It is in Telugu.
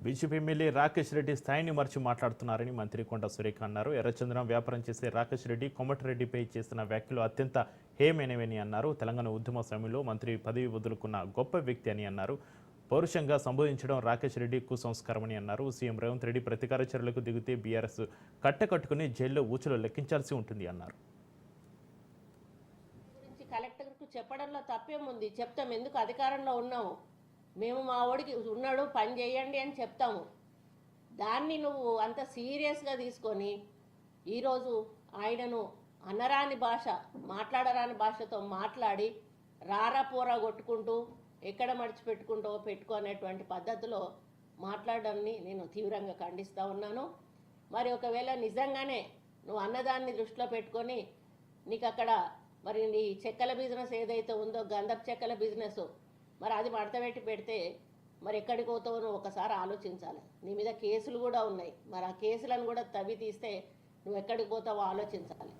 బీజేపీ ఎమ్మెల్యే రాకేష్ రెడ్డి స్థాయిని మర్చి మాట్లాడుతున్నారని మంత్రి కొండ సురేఖ అన్నారు. ఎర్రచందనం వ్యాపారం చేసే రాకేష్ రెడ్డి కోమటిరెడ్డిపై చేసిన వ్యాఖ్యలు అత్యంత హేయమైనవని అన్నారు. తెలంగాణ ఉద్యమ సమయంలో మంత్రి పదవి వదులుకున్న గొప్ప వ్యక్తి అని అన్నారు. పౌరుషంగా సంబోధించడం రాకేష్ రెడ్డి కుసంస్కారమని అన్నారు. సీఎం రేవంత్ రెడ్డి ప్రతీకార చర్యలకు దిగితే బీఆర్ఎస్ కట్టకట్టుకుని జైల్లో ఊచలు లెక్కించాల్సి ఉంటుంది అన్నారు. కలెక్టర్కు చెప్పడంలో తప్పేముంది? చెప్తాం, ఎందుకు అధికారంలో ఉన్నాము మేము, మా ఓడికి ఉన్నాడు పని చేయండి అని చెప్తాము. దాన్ని నువ్వు అంత సీరియస్గా తీసుకొని ఈరోజు ఆయనను అనరాని భాష, మాట్లాడరాని భాషతో మాట్లాడి రారా పోరా కొట్టుకుంటూ ఎక్కడ మడిచిపెట్టుకుంటూ పెట్టుకునేటువంటి పద్ధతిలో మాట్లాడడాన్ని నేను తీవ్రంగా ఖండిస్తూ ఉన్నాను. మరి ఒకవేళ నిజంగానే నువ్వు అన్నదాన్ని దృష్టిలో పెట్టుకొని నీకు అక్కడ మరి నీ చెక్కల బిజినెస్ ఏదైతే ఉందో, గంధపు చెక్కల బిజినెస్, మరి అది మడతపెట్టి పెడితే మరి ఎక్కడికి పోతావో నువ్వు ఒకసారి ఆలోచించాలి. నీ మీద కేసులు కూడా ఉన్నాయి, మరి ఆ కేసులను కూడా తవ్వి తీస్తే నువ్వు ఎక్కడికి పోతావో ఆలోచించాలి.